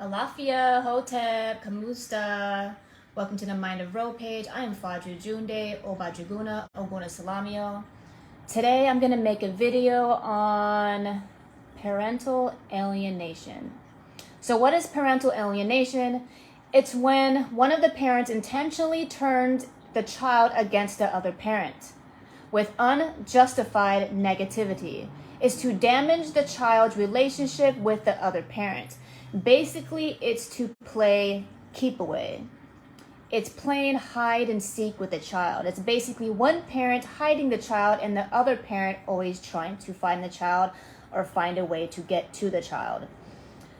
Alafia, Hotep, Kamusta. Welcome to the Mind of Ro page. I am Faju Junde, Obajuguna, Oguna Salamio. Today I'm going to make a video on parental alienation. So what is parental alienation? It's when one of the parents intentionally turns the child against the other parent with unjustified negativity. Is to damage the child's relationship with the other parent. Basically, it's to play keep away. It's playing hide and seek with the child. It's basically one parent hiding the child and the other parent always trying to find the child or find a way to get to the child.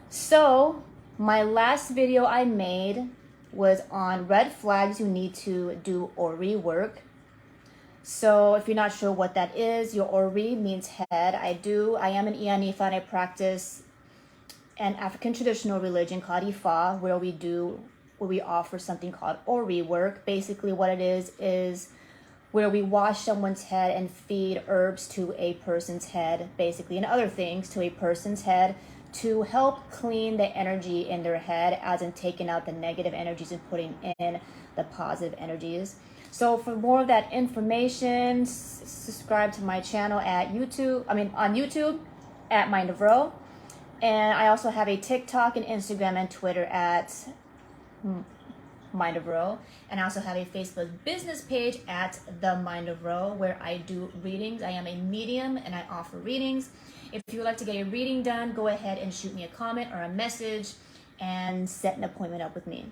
So my last video I made was on red flags you need to do or rework. So if you're not sure what that is, your Ori means head. I am an Iyanifan. I practice an African traditional religion called Ifa, where we offer something called Ori work. Basically what it is where we wash someone's head and feed herbs to a person's head, basically, and other things to a person's head to help clean the energy in their head, as in taking out the negative energies and putting in the positive energies. So for more of that information, subscribe to my channel on YouTube at Mind of Ro. And I also have a TikTok and Instagram and Twitter at Mind of Ro. And I also have a Facebook business page at The Mind of Ro, where I do readings. I am a medium and I offer readings. If you would like to get a reading done, go ahead and shoot me a comment or a message and set an appointment up with me.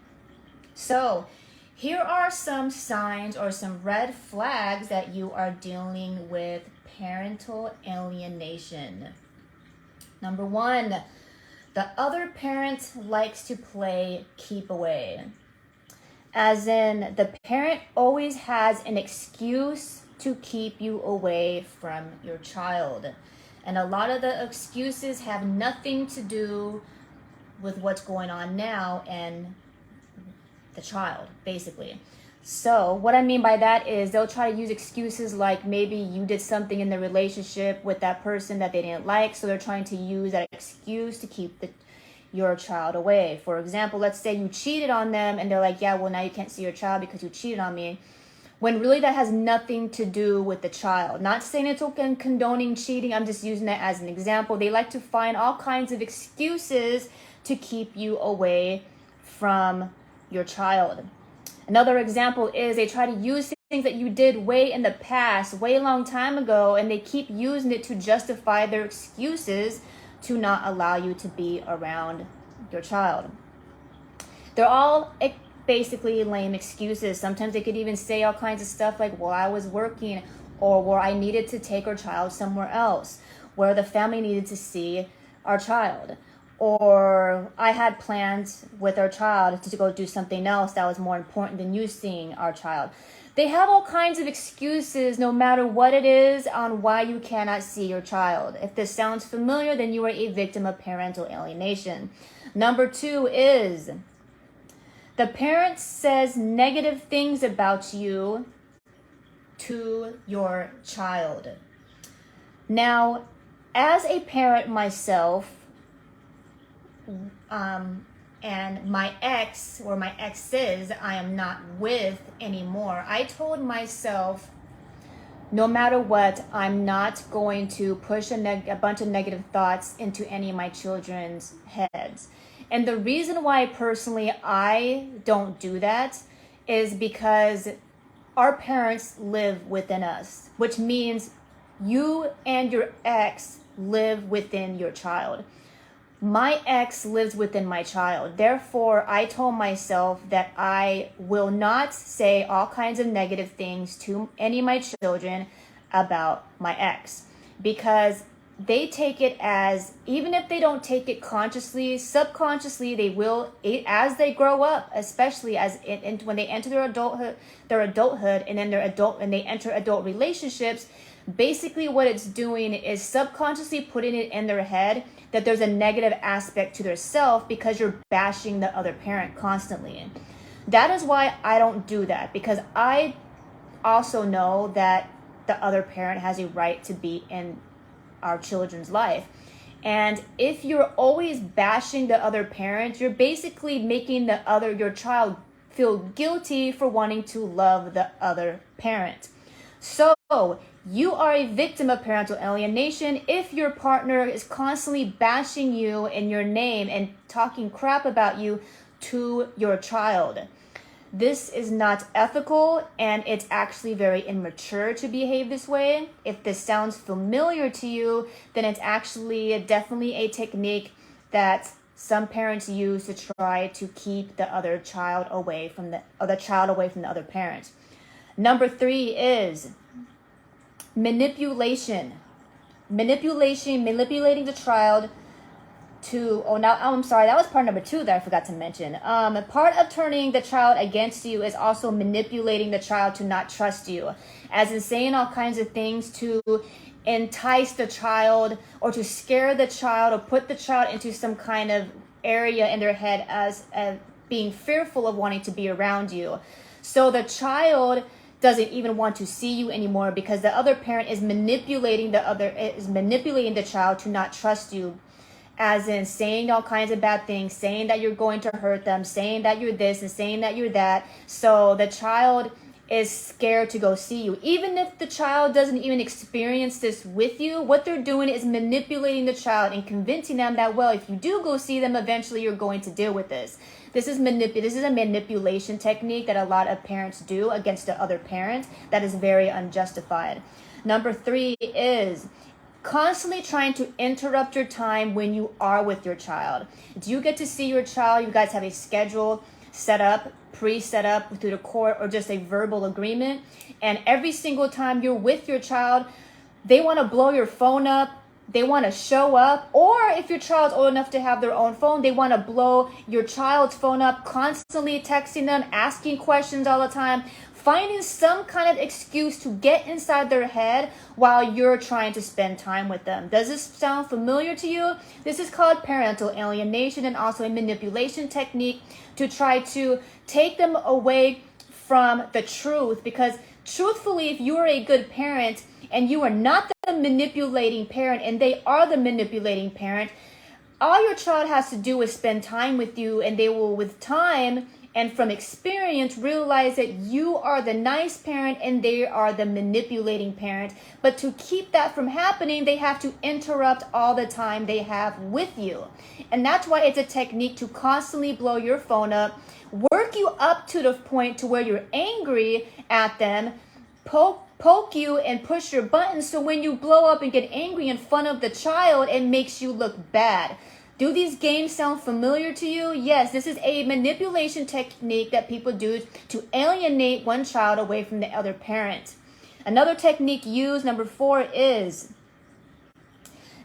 So here are some signs or some red flags that you are dealing with parental alienation. Number one, the other parent likes to play keep away. As in, the parent always has an excuse to keep you away from your child. And a lot of the excuses have nothing to do with what's going on now and the child, basically. So what I mean by that is they'll try to use excuses like maybe you did something in the relationship with that person that they didn't like, so they're trying to use that excuse to keep your child away. For example, let's say you cheated on them and they're like, yeah, well, now you can't see your child because you cheated on me, when really that has nothing to do with the child. Not saying it's okay and condoning cheating, I'm just using that as an example. They like to find all kinds of excuses to keep you away from your child. Another example is they try to use things that you did way in the past, way a long time ago, and they keep using it to justify their excuses to not allow you to be around your child. They're all basically lame excuses. Sometimes they could even say all kinds of stuff like, well, I was working, or where I needed to take our child somewhere else, where the family needed to see our child. Or I had plans with our child to go do something else that was more important than you seeing our child. They have all kinds of excuses, no matter what it is, on why you cannot see your child. If this sounds familiar, then you are a victim of parental alienation. Number two is the parent says negative things about you to your child. Now, as a parent myself, and my ex or my exes I am not with anymore, I told myself, no matter what, I'm not going to push a bunch of negative thoughts into any of my children's heads. And the reason why personally I don't do that is because our parents live within us, which means you and your ex live within your child. My ex lives within my child. Therefore, I told myself that I will not say all kinds of negative things to any of my children about my ex, because they take it as, even if they don't take it consciously, subconsciously, they will, as they grow up, especially when they enter their adulthood, and then they enter adult relationships. Basically, what it's doing is subconsciously putting it in their head that there's a negative aspect to their self because you're bashing the other parent constantly. That is why I don't do that, because I also know that the other parent has a right to be in our children's life. And if you're always bashing the other parent, you're basically making your child feel guilty for wanting to love the other parent. So you are a victim of parental alienation if your partner is constantly bashing you in your name and talking crap about you to your child. This is not ethical, and it's actually very immature to behave this way. If this sounds familiar to you, then it's actually definitely a technique that some parents use to try to keep the other child away from the other parent. Number 3 is manipulation. Manipulating the child to, I'm sorry, that was part number 2 that I forgot to mention. Part of turning the child against you is also manipulating the child to not trust you, as in saying all kinds of things to entice the child or to scare the child or put the child into some kind of area in their head as being fearful of wanting to be around you. So the child doesn't even want to see you anymore because the other parent is manipulating the child to not trust you, as in saying all kinds of bad things, saying that you're going to hurt them, saying that you're this and saying that you're that. So the child is scared to go see you. Even if the child doesn't even experience this with you, what they're doing is manipulating the child and convincing them that, well, if you do go see them, eventually you're going to deal with this. This is a manipulation technique that a lot of parents do against the other parent that is very unjustified. Number 3 is constantly trying to interrupt your time when you are with your child. Do you get to see your child? You guys have a schedule pre-set up through the court or just a verbal agreement. And every single time you're with your child, they want to blow your phone up. They want to show up. Or if your child's old enough to have their own phone, they want to blow your child's phone up, constantly texting them, asking questions all the time, finding some kind of excuse to get inside their head while you're trying to spend time with them. Does this sound familiar to you? This is called parental alienation and also a manipulation technique to try to take them away from the truth. Because truthfully, if you are a good parent and you are not the manipulating parent and they are the manipulating parent, all your child has to do is spend time with you, and they will, with time and from experience, realize that you are the nice parent and they are the manipulating parent. But to keep that from happening, they have to interrupt all the time they have with you. And that's why it's a technique to constantly blow your phone up, work you up to the point to where you're angry at them, poke you and push your buttons, so when you blow up and get angry in front of the child, it makes you look bad. Do these games sound familiar to you? Yes, this is a manipulation technique that people do to alienate one child away from the other parent. Another technique used, number 4, is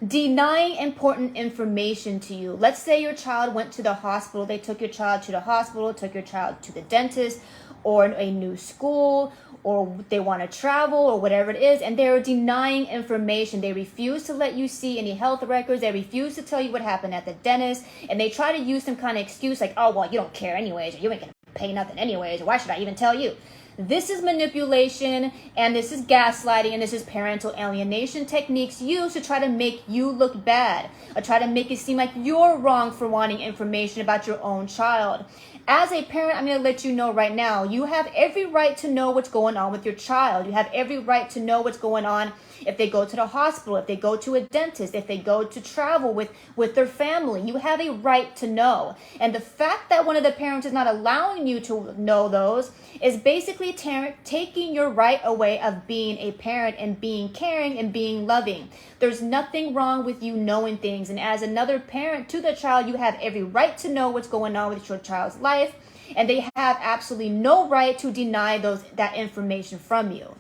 denying important information to you. Let's say your child went to the hospital. They took your child to the hospital, took your child to the dentist or a new school, or they want to travel or whatever it is, and they're denying information. They refuse to let you see any health records. They refuse to tell you what happened at the dentist, and they try to use some kind of excuse like, oh, well, you don't care anyways, or you ain't going to pay nothing anyways, or why should I even tell you? This is manipulation, and this is gaslighting, and this is parental alienation techniques used to try to make you look bad, or try to make it seem like you're wrong for wanting information about your own child. As a parent, I'm going to let you know right now, you have every right to know what's going on with your child. You have every right to know what's going on if they go to the hospital, if they go to a dentist, if they go to travel with their family. You have a right to know. And the fact that one of the parents is not allowing you to know those is basically taking your right away of being a parent and being caring and being loving. There's nothing wrong with you knowing things. And as another parent to the child, you have every right to know what's going on with your child's life. And they have absolutely no right to deny that information from you.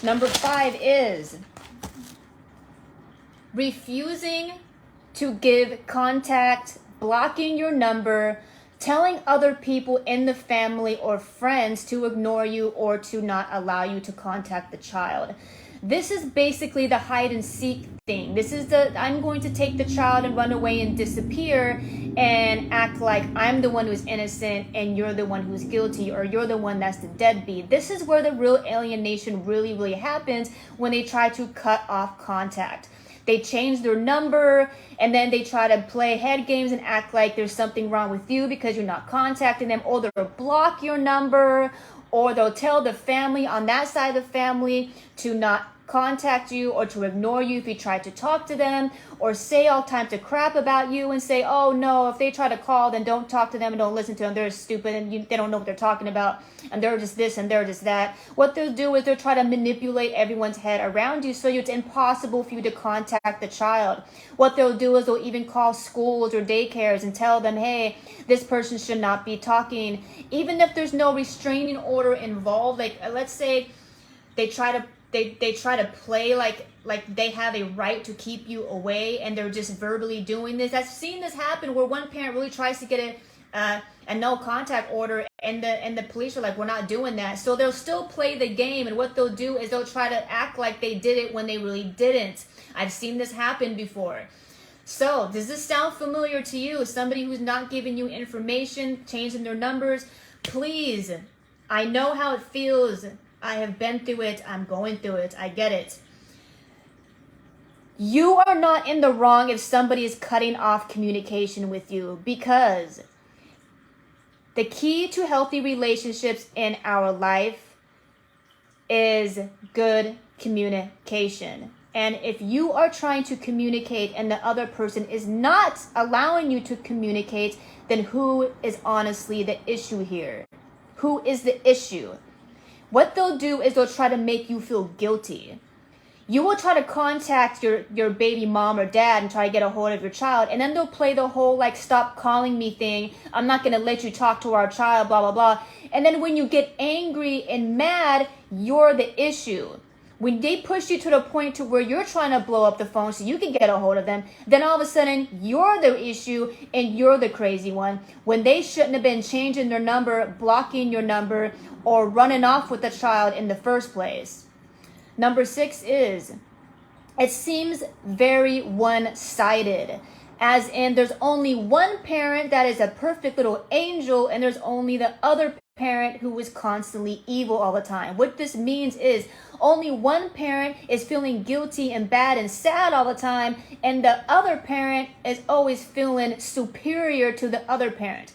Number 5 is refusing to give contact, blocking your number, telling other people in the family or friends to ignore you or to not allow you to contact the child. This is basically the hide and seek thing. This is I'm going to take the child and run away and disappear and act like I'm the one who's innocent and you're the one who's guilty, or you're the one that's the deadbeat. This is where the real alienation really, really happens, when they try to cut off contact. they change their number, and then they try to play head games and act like there's something wrong with you because you're not contacting them, or they'll block your number, or they'll tell the family on that side of the family to not contact you or to ignore you if you try to talk to them, or say all kinds of crap about you and say, oh no, if they try to call, then don't talk to them and don't listen to them, they're stupid and they don't know what they're talking about, and they're just this and they're just that. What they'll do is they'll try to manipulate everyone's head around you, so it's impossible for you to contact the child. What they'll do is they'll even call schools or daycares and tell them, hey, this person should not be talking, even if there's no restraining order involved. Like, let's say they try to play like they have a right to keep you away, and they're just verbally doing this. I've seen this happen where one parent really tries to get a no contact order, and the police are like, we're not doing that. So they'll still play the game, and what they'll do is they'll try to act like they did it when they really didn't. I've seen this happen before. So does this sound familiar to you? Somebody who's not giving you information, changing their numbers? Please, I know how it feels. I have been through it. I'm going through it. I get it. You are not in the wrong if somebody is cutting off communication with you, because the key to healthy relationships in our life is good communication. And if you are trying to communicate and the other person is not allowing you to communicate, then who is honestly the issue here? Who is the issue? What they'll do is they'll try to make you feel guilty. You will try to contact your baby mom or dad and try to get a hold of your child, and then they'll play the whole like stop calling me thing. I'm not going to let you talk to our child, blah, blah, blah. And then when you get angry and mad, you're the issue. When they push you to the point to where you're trying to blow up the phone so you can get a hold of them, then all of a sudden you're the issue and you're the crazy one, when they shouldn't have been changing their number, blocking your number, or running off with the child in the first place. Number 6 is, it seems very one-sided, as in there's only one parent that is a perfect little angel, and there's only the other parent who is constantly evil all the time. What this means is only one parent is feeling guilty and bad and sad all the time, and the other parent is always feeling superior to the other parent.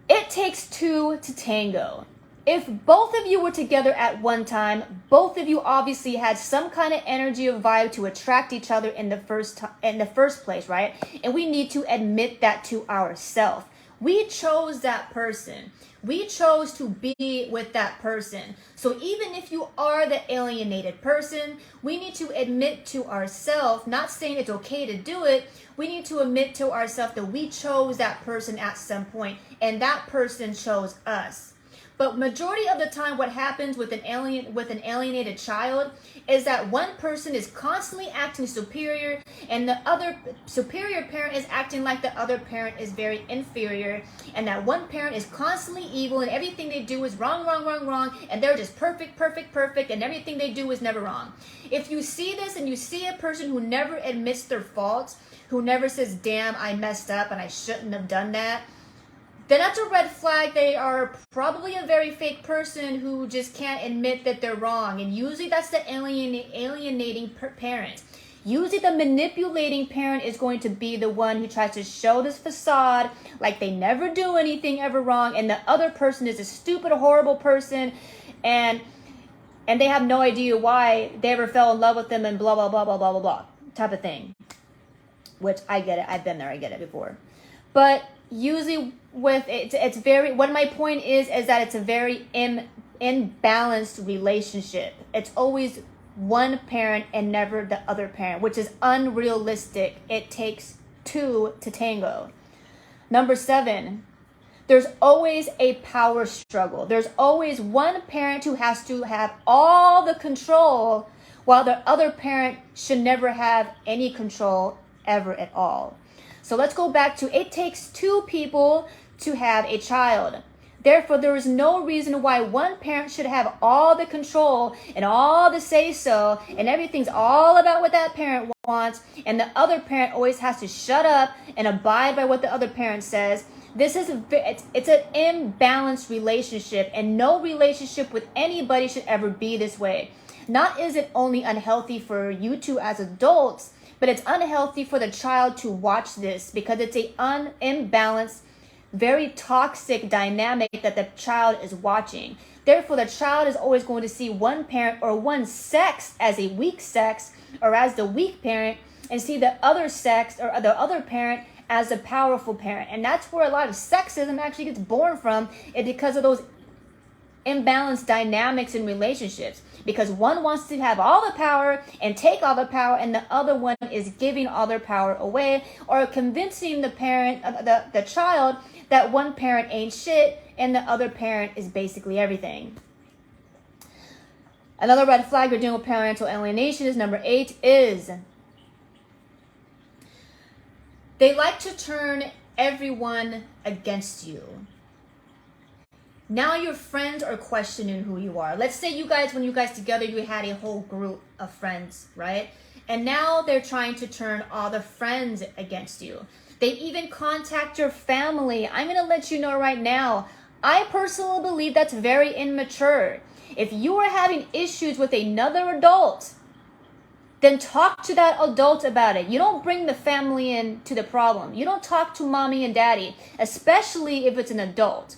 It takes two to tango. If both of you were together at one time, both of you obviously had some kind of energy or vibe to attract each other in the first place, right? And we need to admit that to ourselves. We chose that person. We chose to be with that person. So even if you are the alienated person, we need to admit to ourselves, not saying it's okay to do it, we need to admit to ourselves that we chose that person at some point, and that person chose us. But majority of the time, what happens with an alienated child is that one person is constantly acting superior, and the other superior parent is acting like the other parent is very inferior, and that one parent is constantly evil, and everything they do is wrong, and they're just perfect, and everything they do is never wrong. If you see this and you see a person who never admits their faults, who never says, damn, I messed up and I shouldn't have done that, then that's a red flag. They are probably a very fake person who just can't admit that they're wrong. And usually that's the alienating parent. Usually the manipulating parent is going to be the one who tries to show this facade like they never do anything ever wrong, and the other person is a stupid, horrible person, and they have no idea why they ever fell in love with them, and blah, blah, blah, blah, blah, blah, blah, type of thing. Which I get it. I've been there. I get it before. But usually with it, it's very, what my point is that it's a very imbalanced relationship. It's always one parent and never the other parent, which is unrealistic. It takes two to tango. Number 7, there's always a power struggle. There's always one parent who has to have all the control, while the other parent should never have any control ever at all. So let's go back to, it takes 2 people to have a child. Therefore, there is no reason why one parent should have all the control and all the say-so, and everything's all about what that parent wants, and the other parent always has to shut up and abide by what the other parent says. This is it's an imbalanced relationship, and no relationship with anybody should ever be this way. Not is it only unhealthy for you two as adults, but it's unhealthy for the child to watch this because it's a imbalanced, very toxic dynamic that the child is watching. Therefore, the child is always going to see one parent or one sex as a weak sex or as the weak parent, and see the other sex or the other parent as a powerful parent. And that's where a lot of sexism actually gets born from, is because of those imbalanced dynamics in relationships. Because one wants to have all the power and take all the power, and the other one is giving all their power away, or convincing the parent, the child, that one parent ain't shit and the other parent is basically everything. Another red flag you're dealing with parental alienation is number 8 is they like to turn everyone against you. Now your friends are questioning who you are. Let's say you guys, when you guys together, you had a whole group of friends, right? And now they're trying to turn all the friends against you. They even contact your family. I'm going to let you know right now, I personally believe that's very immature. If you are having issues with another adult, then talk to that adult about it. You don't bring the family into the problem. You don't talk to mommy and daddy, especially if it's an adult.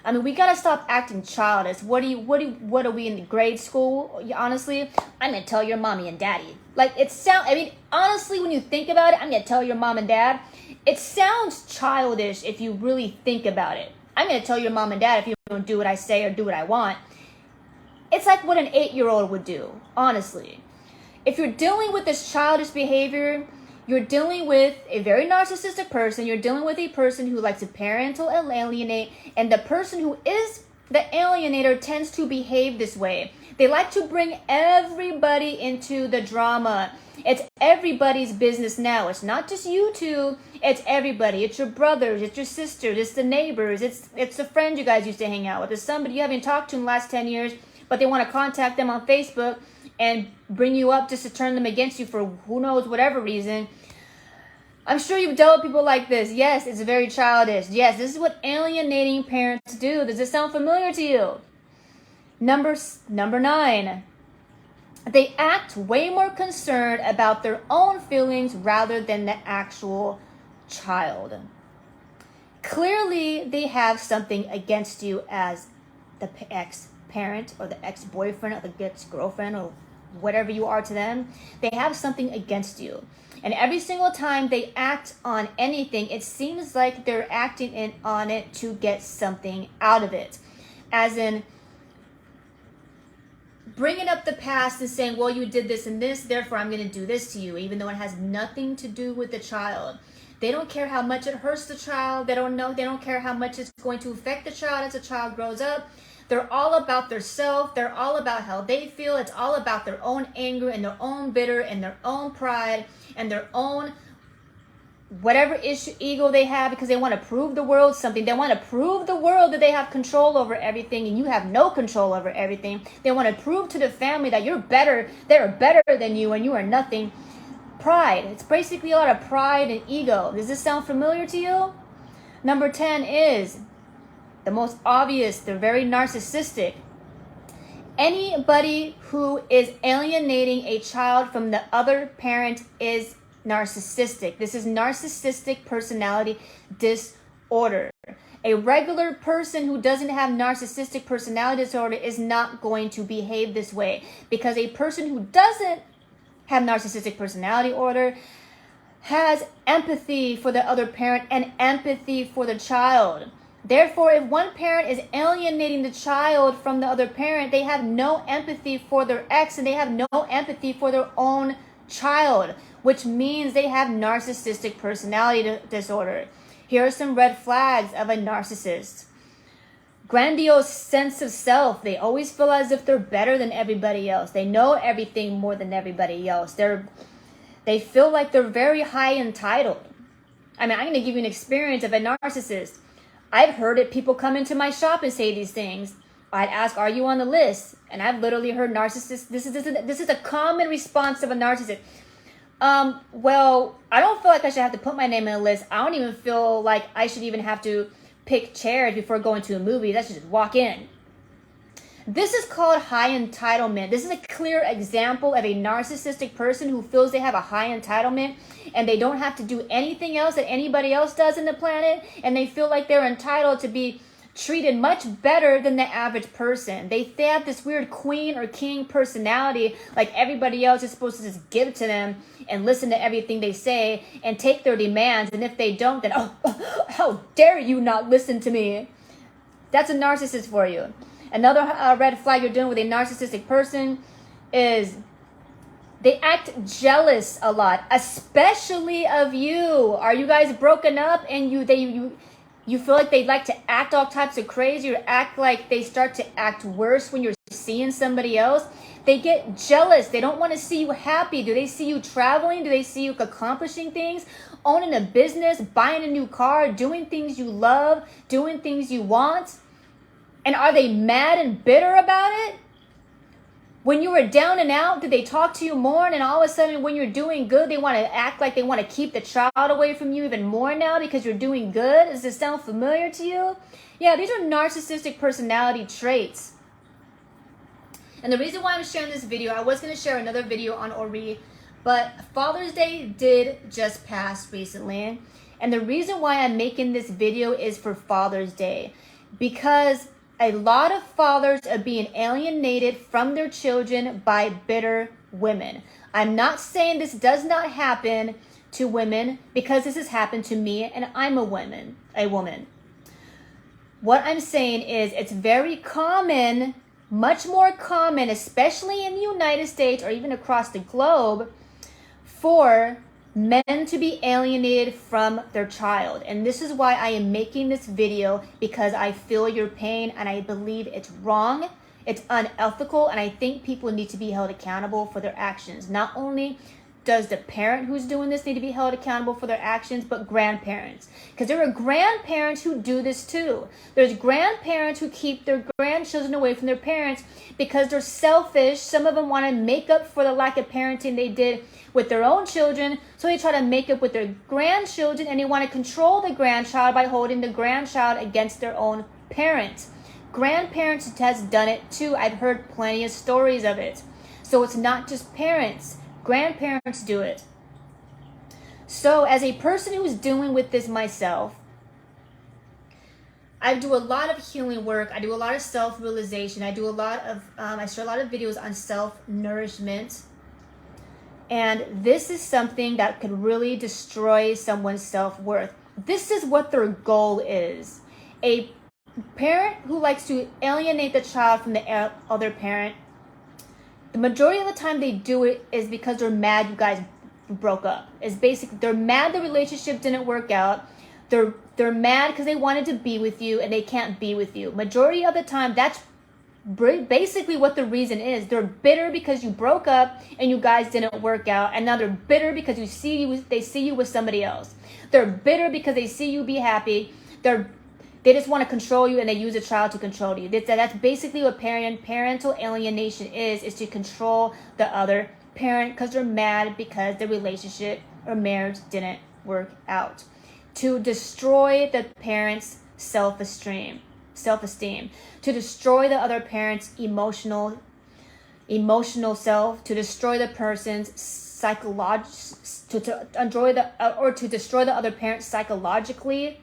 I mean, we gotta stop acting childish. What are we in grade school? Honestly, I'm gonna tell your mommy and daddy. Like, honestly, when you think about it, I'm gonna tell your mom and dad. It sounds childish if you really think about it. I'm gonna tell your mom and dad if you don't do what I say or do what I want. It's like what an 8-year-old would do, honestly. If you're dealing with this childish behavior, you're dealing with a very narcissistic person. You're dealing with a person who likes to parental alienate, and the person who is the alienator tends to behave this way. They like to bring everybody into the drama. It's everybody's business now. It's not just you two. It's everybody. It's your brothers. It's your sisters. It's the neighbors. It's the friend you guys used to hang out with. It's somebody you haven't talked to in the last 10 years, but they want to contact them on Facebook and bring you up just to turn them against you for who knows whatever reason. I'm sure you've dealt with people like this. Yes, it's very childish. Yes, this is what alienating parents do. Does this sound familiar to you? Number 9. They act way more concerned about their own feelings rather than the actual child. Clearly, they have something against you as the ex-parent or the ex-boyfriend or the ex-girlfriend or whatever you are to them. They have something against you. And every single time they act on anything, it seems like they're acting on it to get something out of it. As in, bringing up the past and saying, well, you did this and this, therefore I'm going to do this to you, even though it has nothing to do with the child. They don't care how much it hurts the child. They don't care how much it's going to affect the child as the child grows up. They're all about their self. They're all about how they feel. It's all about their own anger and their own bitter and their own pride and their own whatever ego they have, because they want to prove the world something. They want to prove the world that they have control over everything and you have no control over everything. They want to prove to the family that you're better, they're better than you and you are nothing. Pride. It's basically a lot of pride and ego. Does this sound familiar to you? Number 10 is the most obvious. They're very narcissistic. Anybody who is alienating a child from the other parent is narcissistic. This is narcissistic personality disorder. A regular person who doesn't have narcissistic personality disorder is not going to behave this way, because a person who doesn't have narcissistic personality disorder has empathy for the other parent and empathy for the child. Therefore, if one parent is alienating the child from the other parent, they have no empathy for their ex and they have no empathy for their own child, which means they have narcissistic personality disorder. Here are some red flags of a narcissist. Grandiose sense of self. They always feel as if they're better than everybody else. They know everything more than everybody else. They feel like they're very high entitled. I mean, I'm going to give you an experience of a narcissist. I've heard it. People come into my shop and say these things. I'd ask, are you on the list? And I've literally heard narcissists. This is a common response of a narcissist. Well, I don't feel like I should have to put my name on the list. I don't even feel like I should even have to pick chairs before going to a movie. I should just walk in. This is called high entitlement. This is a clear example of a narcissistic person who feels they have a high entitlement and they don't have to do anything else that anybody else does in the planet, and they feel like they're entitled to be treated much better than the average person. They have this weird queen or king personality, like everybody else is supposed to just give to them and listen to everything they say and take their demands, and if they don't, then how dare you not listen to me. That's a narcissist for you. Another red flag you're doing with a narcissistic person is they act jealous a lot, especially of you. Are you guys broken up and you feel like they like to act all types of crazy, or act like they start to act worse when you're seeing somebody else? They get jealous. They don't want to see you happy. Do they see you traveling? Do they see you accomplishing things, owning a business, buying a new car, doing things you love, doing things you want? And are they mad and bitter about it? When you were down and out, did they talk to you more? And all of a sudden, when you're doing good, they want to act like they want to keep the child away from you even more now because you're doing good? Does this sound familiar to you? Yeah, these are narcissistic personality traits. And the reason why I'm sharing this video, I was going to share another video on Ori, but Father's Day did just pass recently. And the reason why I'm making this video is for Father's Day, because a lot of fathers are being alienated from their children by bitter women. I'm not saying this does not happen to women, because this has happened to me and I'm a woman. What I'm saying is it's very common, much more common, especially in the United States or even across the globe, for men to be alienated from their child. And this is why I am making this video, because I feel your pain and I believe it's wrong, it's unethical, and I think people need to be held accountable for their actions. Not only does the parent who's doing this need to be held accountable for their actions, but grandparents. Because there are grandparents who do this too. There's grandparents who keep their grandchildren away from their parents because they're selfish. Some of them want to make up for the lack of parenting they did with their own children, so they try to make up with their grandchildren, and they want to control the grandchild by holding the grandchild against their own parent. Grandparents has done it too. I've heard plenty of stories of it. So it's not just parents. Grandparents do it. So as a person who's dealing with this myself, I do a lot of healing work. I do a lot of self-realization. I do a lot of, I share a lot of videos on self-nourishment. And this is something that could really destroy someone's self-worth. This is what their goal is. A parent who likes to alienate the child from the other parent, the majority of the time they do it is because they're mad you guys broke up. It's basically, they're mad the relationship didn't work out. They're mad because they wanted to be with you and they can't be with you. Majority of the time, that's basically what the reason is. They're bitter because you broke up and you guys didn't work out, and now they're bitter because they see you with somebody else. They're bitter because they see you be happy. They just want to control you, and they use a child to control you. That's basically what parental alienation is to control the other parent because they're mad because the relationship or marriage didn't work out. To destroy the parent's self-esteem, to destroy the other parent's emotional self, to destroy the person's to destroy the other parent psychologically,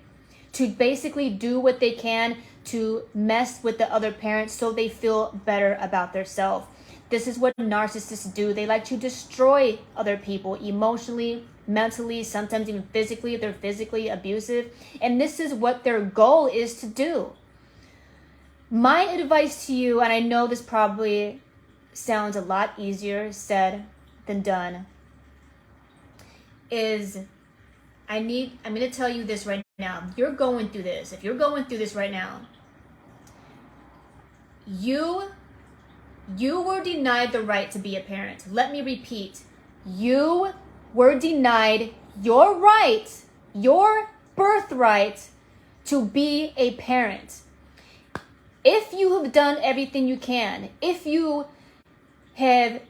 to basically do what they can to mess with the other parent so they feel better about themselves. This is what narcissists do. They like to destroy other people emotionally, mentally, sometimes even physically if they're physically abusive. And this is what their goal is to do. My advice to you, and I know this probably sounds a lot easier said than done, is I'm going to tell you this right now. You're going through this. If you're going through this right now, you were denied the right to be a parent. Let me repeat. You were denied your right, your birthright to be a parent. If you have done everything you can, if you have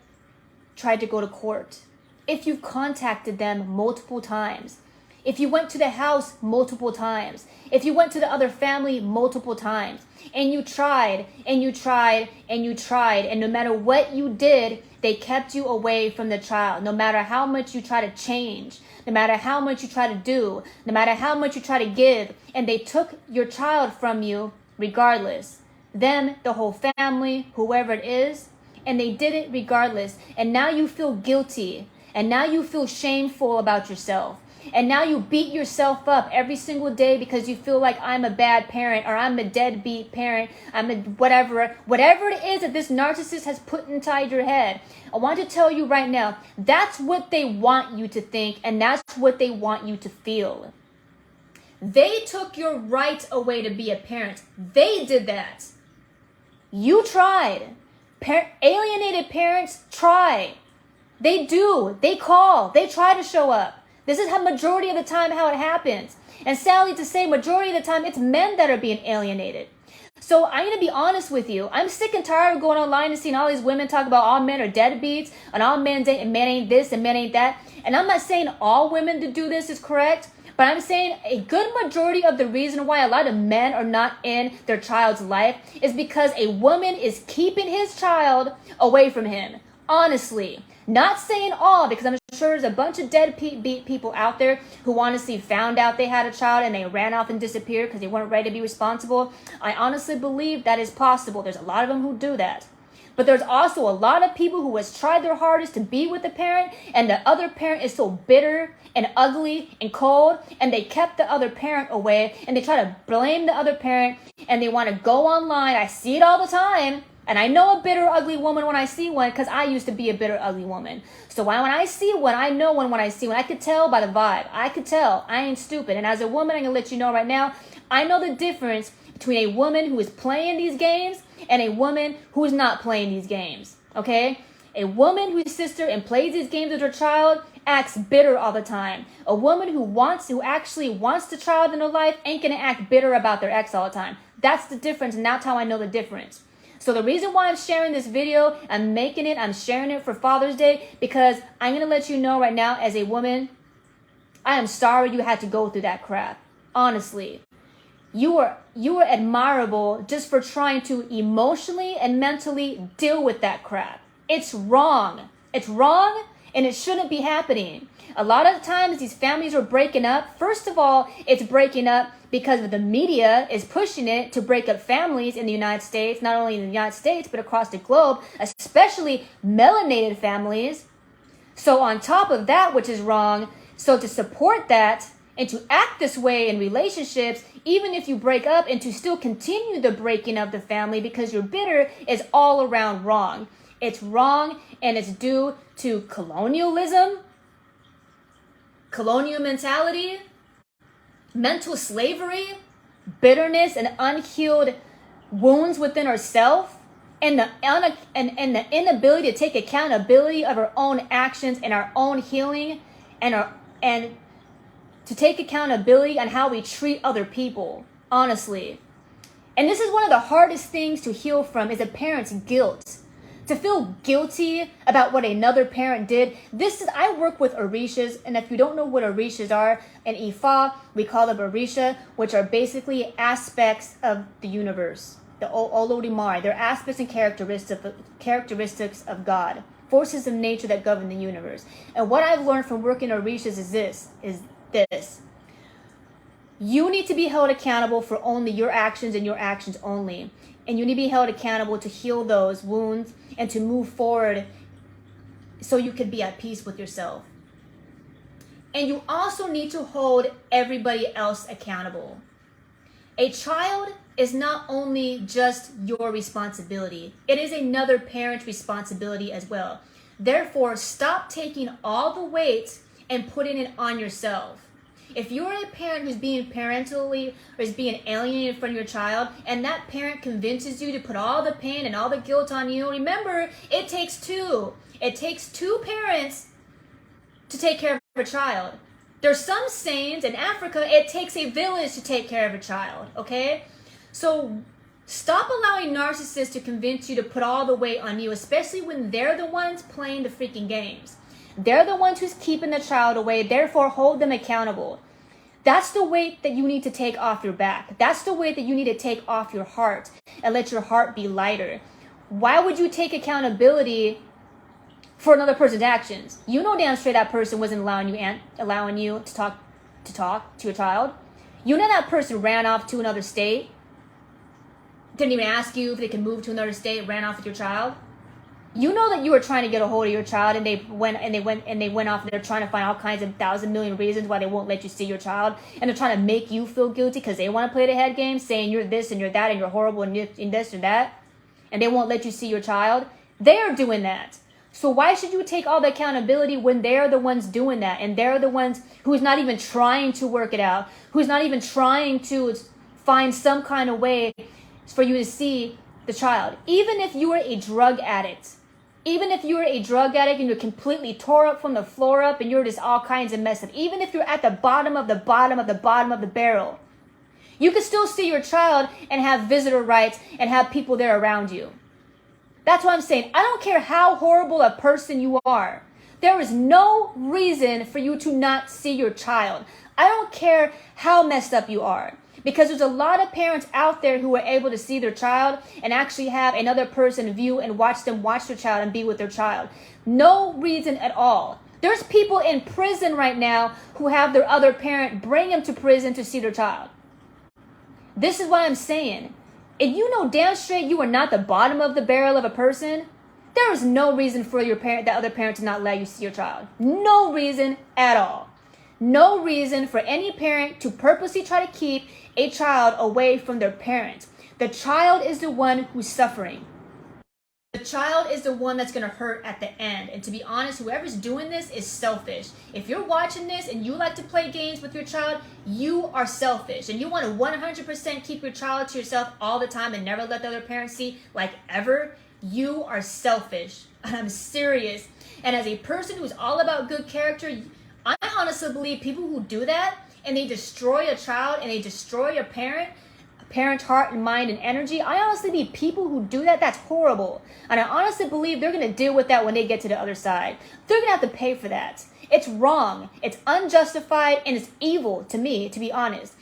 tried to go to court, if you've contacted them multiple times, if you went to the house multiple times, if you went to the other family multiple times, and you tried, and you tried, and you tried, and no matter what you did, they kept you away from the child. No matter how much you try to change, no matter how much you try to do, no matter how much you try to give, and they took your child from you regardless. Them, the whole family, whoever it is, and they did it regardless. And now you feel guilty, and now you feel shameful about yourself. And now you beat yourself up every single day because you feel like I'm a bad parent, or I'm a deadbeat parent, I'm a whatever it is that this narcissist has put inside your head. I want to tell you right now, that's what they want you to think, and that's what they want you to feel. They took your right away to be a parent. They did that. You tried. Alienated parents try. They do. They call. They try to show up. This is how majority of the time how it happens. And sadly to say, majority of the time, it's men that are being alienated. So I'm going to be honest with you. I'm sick and tired of going online and seeing all these women talk about all men are deadbeats and all men ain't this and men ain't that. And I'm not saying all women to do this is correct, but I'm saying a good majority of the reason why a lot of men are not in their child's life is because a woman is keeping his child away from him. Honestly. Not saying all, because I'm sure there's a bunch of deadbeat people out there who honestly found out they had a child and they ran off and disappeared because they weren't ready to be responsible. I honestly believe that is possible. There's a lot of them who do that. But there's also a lot of people who has tried their hardest to be with the parent, and the other parent is so bitter and ugly and cold, and they kept the other parent away, and they try to blame the other parent, and they want to go online. I see it all the time. And I know a bitter, ugly woman when I see one, because I used to be a bitter, ugly woman. So when I see one, I know one when I see one. I could tell by the vibe. I could tell. I ain't stupid. And as a woman, I'm going to let you know right now, I know the difference between a woman who is playing these games and a woman who is not playing these games. Okay? A woman who's sister and plays these games with her child acts bitter all the time. A woman who actually wants the child in her life ain't going to act bitter about their ex all the time. That's the difference, and that's how I know the difference. So the reason why I'm sharing this video, I'm sharing it for Father's Day, because I'm going to let you know right now, as a woman, I am sorry you had to go through that crap. Honestly. You are admirable just for trying to emotionally and mentally deal with that crap. It's wrong. It's wrong, and it shouldn't be happening. A lot of times these families are breaking up. First of all, it's breaking up because the media is pushing it to break up families in the United States, not only in the United States, but across the globe, especially melanated families. So on top of that, which is wrong, so to support that and to act this way in relationships, even if you break up, and to still continue the breaking of the family because you're bitter, is all around wrong. It's wrong, and it's due to colonialism, colonial mentality, mental slavery, bitterness, and unhealed wounds within ourselves, and the inability to take accountability of our own actions and our own healing, and to take accountability on how we treat other people, honestly. And this is one of the hardest things to heal from, is a parent's guilt. To feel guilty about what another parent did. I work with orishas, and if you don't know what orishas are, in Ifa, we call them orisha, which are basically aspects of the universe. The Olodumare. They're aspects and characteristics of God. Forces of nature that govern the universe. And what I've learned from working orishas is this. You need to be held accountable for only your actions and your actions only. And you need to be held accountable to heal those wounds and to move forward so you can be at peace with yourself. And you also need to hold everybody else accountable. A child is not only just your responsibility, it is another parent's responsibility as well. Therefore, stop taking all the weight and putting it on yourself. If you're a parent who's being being alienated from your child, and that parent convinces you to put all the pain and all the guilt on you, remember, it takes two. It takes two parents to take care of a child. There's some sayings in Africa, it takes a village to take care of a child, okay? So stop allowing narcissists to convince you to put all the weight on you, especially when they're the ones playing the freaking games. They're the ones who's keeping the child away, therefore hold them accountable. That's the weight that you need to take off your back. That's the weight that you need to take off your heart and let your heart be lighter. Why would you take accountability for another person's actions? You know damn straight that person wasn't allowing you to talk to your child. You know that person ran off to another state, didn't even ask you if they can move to another state, ran off with your child. You know that you were trying to get a hold of your child, and they went off, and they're trying to find all kinds of 1,000 million reasons why they won't let you see your child, and they're trying to make you feel guilty because they want to play the head game, saying you're this and you're that and you're horrible and this and that, and they won't let you see your child. They're doing that. So why should you take all the accountability when they're the ones doing that, and they're the ones who's not even trying to work it out, who's not even trying to find some kind of way for you to see the child? Even if you were a drug addict, and you're completely tore up from the floor up and you're just all kinds of messed up, even if you're at the bottom of the barrel, you can still see your child and have visitor rights and have people there around you. That's what I'm saying. I don't care how horrible a person you are. There is no reason for you to not see your child. I don't care how messed up you are. Because there's a lot of parents out there who are able to see their child and actually have another person view and watch them watch their child and be with their child. No reason at all. There's people in prison right now who have their other parent bring them to prison to see their child. This is what I'm saying. If you know damn straight you are not the bottom of the barrel of a person, there is no reason for that other parent to not let you see your child. No reason at all. No reason for any parent to purposely try to keep a child away from their parent. The child is the one who's suffering. The child is the one that's going to hurt at the end. And to be honest, whoever's doing this is selfish. If you're watching this and you like to play games with your child, you are selfish. And you want to 100% keep your child to yourself all the time and never let the other parent see, like ever, you are selfish. And I'm serious. And as a person who's all about good character, I honestly believe people who do that and they destroy a child and they destroy a parent's heart and mind and energy, I honestly believe people who do that, that's horrible. And I honestly believe they're going to deal with that when they get to the other side. They're going to have to pay for that. It's wrong. It's unjustified and it's evil to me, to be honest.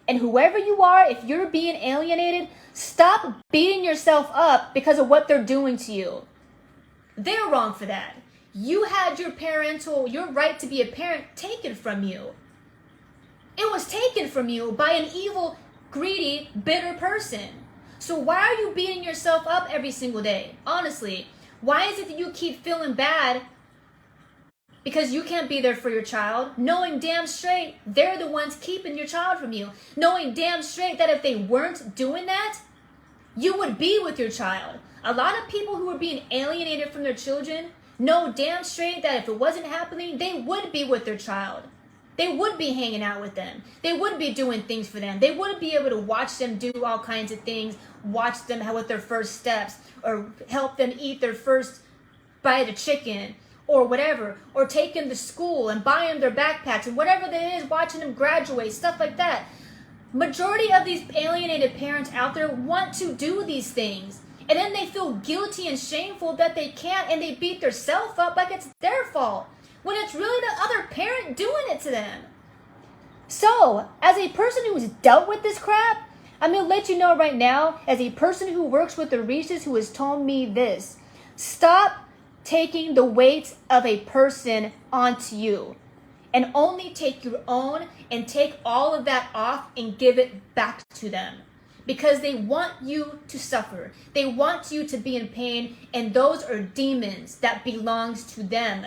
And whoever you are, if you're being alienated, stop beating yourself up because of what they're doing to you. They're wrong for that. You had your right to be a parent taken from you. It was taken from you by an evil, greedy, bitter person. So why are you beating yourself up every single day? Honestly, why is it that you keep feeling bad because you can't be there for your child, knowing damn straight they're the ones keeping your child from you, knowing damn straight that if they weren't doing that, you would be with your child. A lot of people who are being alienated from their children know damn straight that if it wasn't happening, they would be with their child. They would be hanging out with them. They would be doing things for them. They would be able to watch them do all kinds of things, watch them with their first steps, or help them eat their first bite of chicken, or whatever, or take them to school and buy them their backpacks, and whatever that is, watching them graduate, stuff like that. Majority of these alienated parents out there want to do these things. And then they feel guilty and shameful that they can't, and they beat themselves up like it's their fault, when it's really the other parent doing it to them. So, as a person who's dealt with this crap, I'm going to let you know right now, as a person who works with the Reese's who has told me this, stop taking the weight of a person onto you. And only take your own and take all of that off and give it back to them. Because they want you to suffer. They want you to be in pain, and those are demons that belongs to them.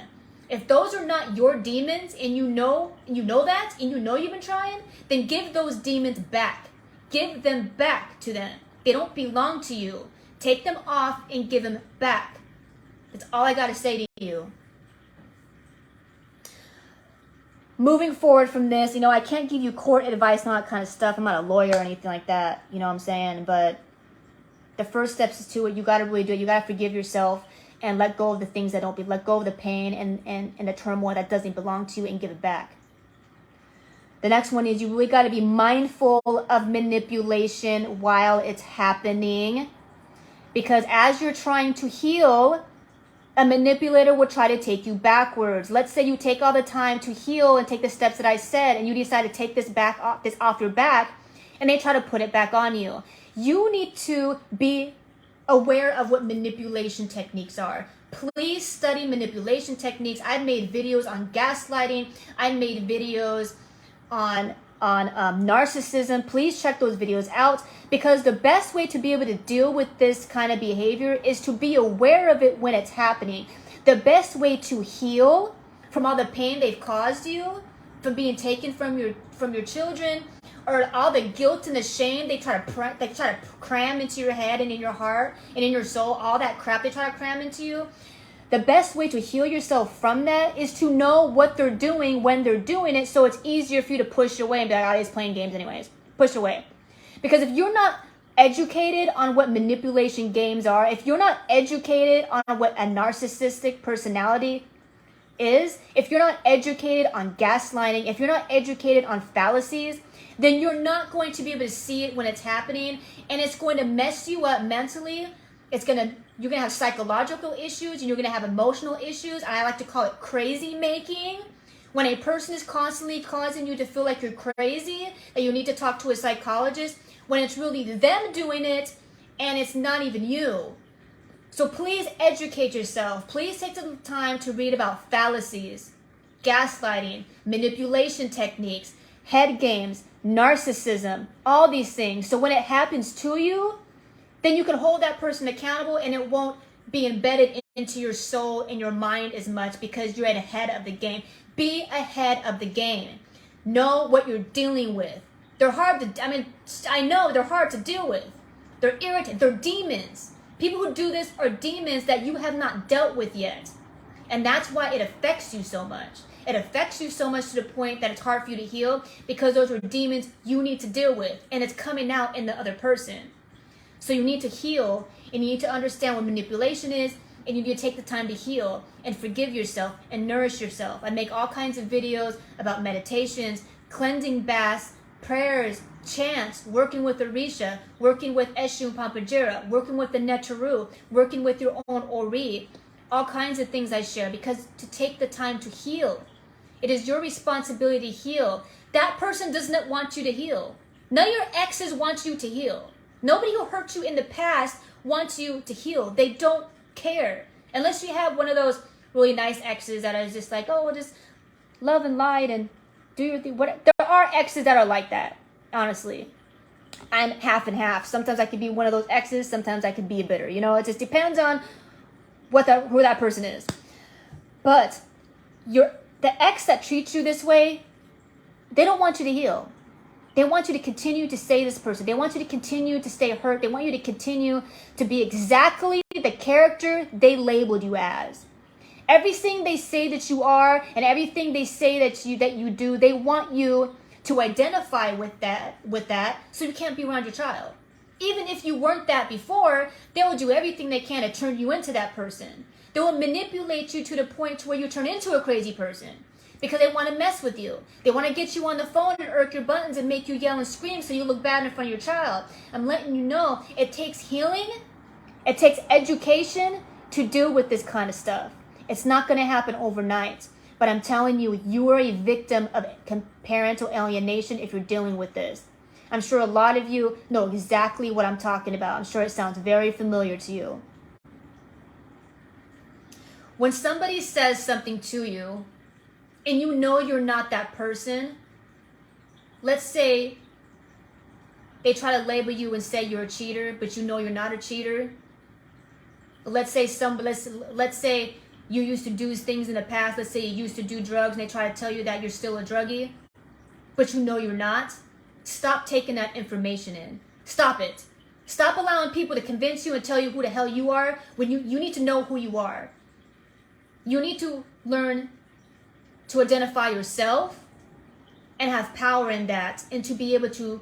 If those are not your demons, and you know that, and you know you've been trying, then give those demons back. Give them back to them. They don't belong to you. Take them off and give them back. That's all I got to say to you. Moving forward from this, I can't give you court advice and all that kind of stuff. I'm not a lawyer or anything like that, you know what I'm saying? But the first steps is to it. You got to really do it. You got to forgive yourself and let go of the things that don't be. Let go of the pain and the turmoil that doesn't belong to you and give it back. The next one is you really got to be mindful of manipulation while it's happening. Because as you're trying to heal, A manipulator will try to take you backwards. Let's say you take all the time to heal and take the steps that I said, and you decide to take this off your back, and they try to put it back on you. You need to be aware of what manipulation techniques are. Please study manipulation techniques. I've made videos on gaslighting. I've made videos on narcissism. Please check those videos out, because the best way to be able to deal with this kind of behavior is to be aware of it when it's happening. The best way to heal from all the pain they've caused you, from being taken from your children, or all the guilt and the shame they try to cram into your head and in your heart and in your soul, all that crap they try to cram into you. The best way to heal yourself from that is to know what they're doing when they're doing it, so it's easier for you to push away and be like, oh, he's playing games anyways. Push away. Because if you're not educated on what manipulation games are, if you're not educated on what a narcissistic personality is, if you're not educated on gaslighting, if you're not educated on fallacies, then you're not going to be able to see it when it's happening, and it's going to mess you up mentally. You're gonna have psychological issues, and you're gonna have emotional issues, and I like to call it crazy making. When a person is constantly causing you to feel like you're crazy, that you need to talk to a psychologist, when it's really them doing it, and it's not even you. So please educate yourself. Please take the time to read about fallacies, gaslighting, manipulation techniques, head games, narcissism, all these things. So when it happens to you, then you can hold that person accountable, and it won't be embedded into your soul and your mind as much, because you're ahead of the game. Be ahead of the game. Know what you're dealing with. They're hard to, I know they're hard to deal with. They're irritating. They're demons. People who do this are demons that you have not dealt with yet. And that's why it affects you so much. It affects you so much to the point that it's hard for you to heal, because those are demons you need to deal with, and it's coming out in the other person. So you need to heal, and you need to understand what manipulation is, and you need to take the time to heal and forgive yourself and nourish yourself. I make all kinds of videos about meditations, cleansing baths, prayers, chants, working with Orisha, working with Eshu and Pampajira, working with the Netaru, working with your own Ori, all kinds of things I share, because to take the time to heal. It is your responsibility to heal. That person does not want you to heal. None of your exes want you to heal. Nobody who hurt you in the past wants you to heal. They don't care. Unless you have one of those really nice exes that are just like, oh, just love and light and do your thing. There are exes that are like that, honestly. I'm half and half. Sometimes I could be one of those exes. Sometimes I could be a bitter. You know, it just depends on who that person is. But the ex that treats you this way, they don't want you to heal. They want you to continue to stay this person. They want you to continue to stay hurt. They want you to continue to be exactly the character they labeled you as. Everything they say that you are, and everything they say that you do, they want you to identify with that, so you can't be around your child. Even if you weren't that before, they will do everything they can to turn you into that person. They will manipulate you to the point to where you turn into a crazy person, because they want to mess with you. They want to get you on the phone and irk your buttons and make you yell and scream so you look bad in front of your child. I'm letting you know, it takes healing, it takes education to deal with this kind of stuff. It's not going to happen overnight. But I'm telling you, you are a victim of parental alienation if you're dealing with this. I'm sure a lot of you know exactly what I'm talking about. I'm sure it sounds very familiar to you. When somebody says something to you, and you know you're not that person, let's say they try to label you and say you're a cheater, but you know you're not a cheater. Let's say you used to do things in the past. Let's say you used to do drugs, and they try to tell you that you're still a druggie, but you know you're not. Stop taking that information in. Stop it. Stop allowing people to convince you and tell you who the hell you are, when you need to know who you are. You need to learn to identify yourself and have power in that, and to be able to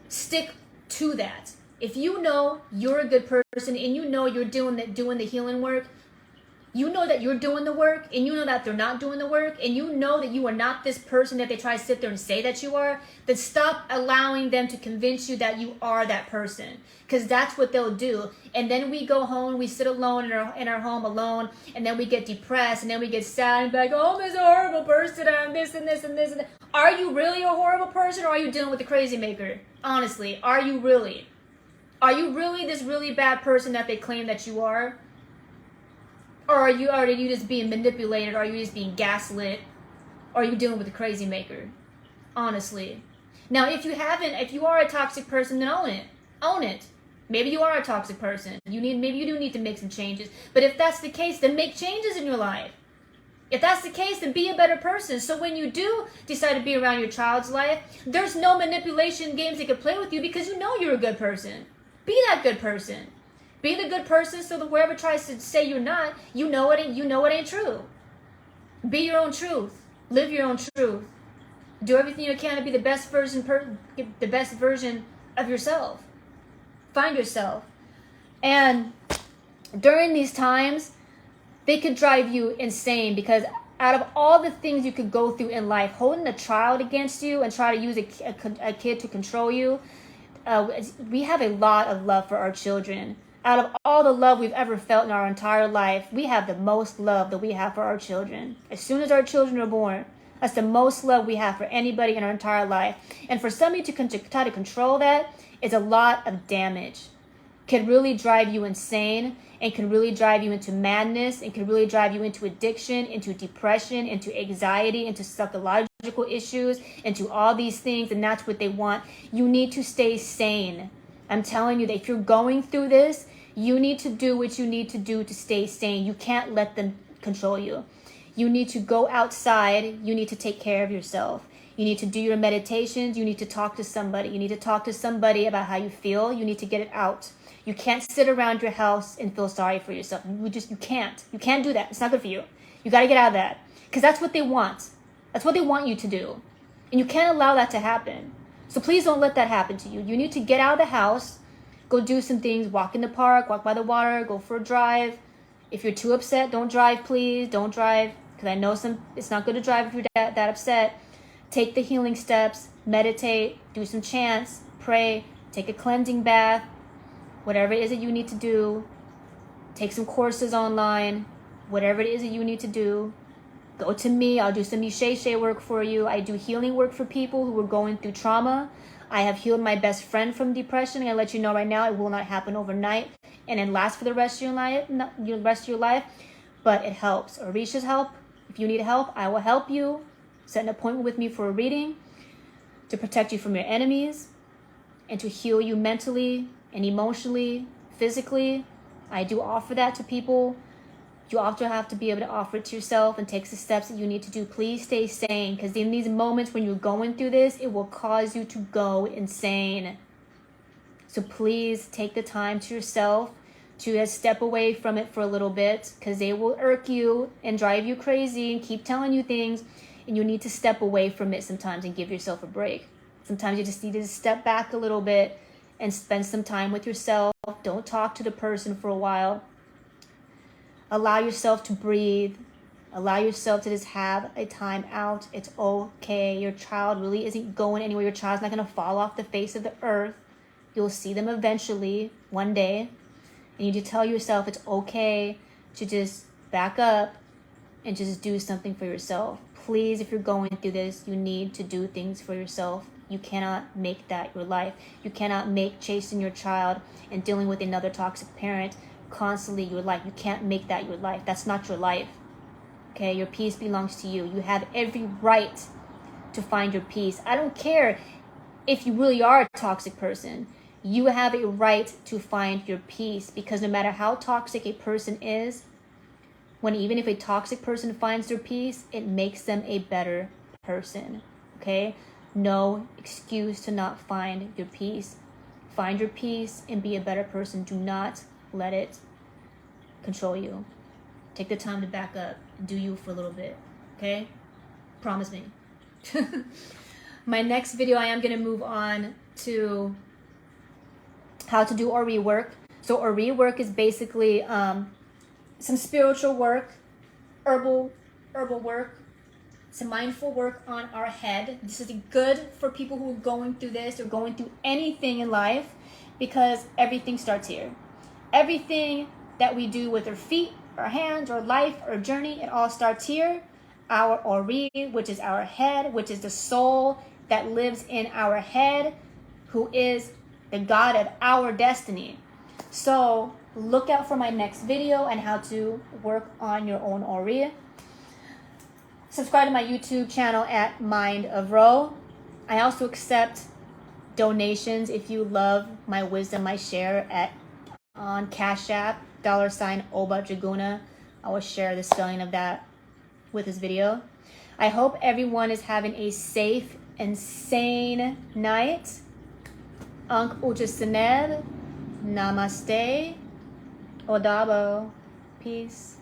stick to that. If you know you're a good person and you know you're doing the healing work, You know that you're doing the work, and you know that they're not doing the work, and you know that you are not this person that they try to sit there and say that you are, then stop allowing them to convince you that you are that person, because that's what they'll do. And then we go home, we sit alone in our home alone, and then we get depressed, and then we get sad and be like, oh, I'm this horrible person, I'm this and this and this and that. Are you really a horrible person, or are you dealing with the crazy maker? Honestly, are you really? Are you really this really bad person that they claim that you are? Or are you just being manipulated? Or are you just being gaslit? Or are you dealing with a crazy maker? Honestly. Now, if you are a toxic person, then own it. Own it. Maybe you are a toxic person. Maybe you do need to make some changes. But if that's the case, then make changes in your life. If that's the case, then be a better person. So when you do decide to be around your child's life, there's no manipulation games they can play with you, because you know you're a good person. Be that good person. Be the good person, so that whoever tries to say you're not, you know it ain't true. Be your own truth. Live your own truth. Do everything you can to be the best version of yourself. Find yourself. And during these times, they could drive you insane, because out of all the things you could go through in life, holding a child against you and try to use a kid to control you, we have a lot of love for our children. Out of all the love we've ever felt in our entire life, we have the most love that we have for our children. As soon as our children are born, that's the most love we have for anybody in our entire life. And for somebody to try to control that is a lot of damage. Can really drive you insane, and can really drive you into madness, and can really drive you into addiction, into depression, into anxiety, into psychological issues, into all these things, and that's what they want. You need to stay sane. I'm telling you that if you're going through this, you need to do what you need to do to stay sane. You can't let them control you. You need to go outside. You need to take care of yourself. You need to do your meditations. You need to talk to somebody. You need to talk to somebody about how you feel. You need to get it out. You can't sit around your house and feel sorry for yourself. You can't. You can't do that. It's not good for you. You got to get out of that, because that's what they want. That's what they want you to do. And you can't allow that to happen. So please don't let that happen to you. You need to get out of the house, go do some things, walk in the park, walk by the water, go for a drive. If you're too upset, don't drive, please. Don't drive, because I know it's not good to drive if you're that upset. Take the healing steps, meditate, do some chants, pray, take a cleansing bath, whatever it is that you need to do. Take some courses online, whatever it is that you need to do. Go to me. I'll do some Yisheshe work for you. I do healing work for people who are going through trauma. I have healed my best friend from depression. And I let you know right now, it will not happen overnight and then last for the rest of your life. But it helps. Orisha's help. If you need help, I will help you. Set an appointment with me for a reading to protect you from your enemies and to heal you mentally and emotionally, physically. I do offer that to people. You also have to be able to offer it to yourself and take the steps that you need to do. Please stay sane, because in these moments when you're going through this, it will cause you to go insane. So please take the time to yourself to step away from it for a little bit, because they will irk you and drive you crazy and keep telling you things, and you need to step away from it sometimes and give yourself a break. Sometimes you just need to step back a little bit and spend some time with yourself. Don't talk to the person for a while. Allow yourself to breathe. Allow yourself to just have a time out. It's okay. Your child really isn't going anywhere. Your child's not going to fall off the face of the earth. You'll see them eventually, one day. And you need to tell yourself it's okay to just back up and just do something for yourself. Please, if you're going through this, you need to do things for yourself. You cannot make that your life. You cannot make chasing your child and dealing with another toxic parent constantly your life. You can't make that your life. That's not your life. Okay, your peace belongs to you. You have every right to find your peace. I don't care if you really are a toxic person. You have a right to find your peace, because no matter how toxic a person is, even if a toxic person finds their peace, it makes them a better person. Okay? No excuse to not find your peace. Find your peace and be a better person. Do not let it control you. Take the time to back up and do you for a little bit. Okay? Promise me. My next video, I am going to move on to how to do Ori work. So Ori work is basically some spiritual work, herbal work, some mindful work on our head. This is good for people who are going through this or going through anything in life, because everything starts here. Everything that we do with our feet, our hands, our life, our journey, it all starts here. Our Ori, which is our head, which is the soul that lives in our head, who is the God of our destiny. So look out for my next video on how to work on your own Ori. Subscribe to my YouTube channel at Mind of Ro. I also accept donations if you love my wisdom I share on Cash App, $Oba Draguna. I will share the spelling of that with this video. I hope everyone is having a safe and sane night. Ankh Uchasaneb. Namaste. Odabo. Peace.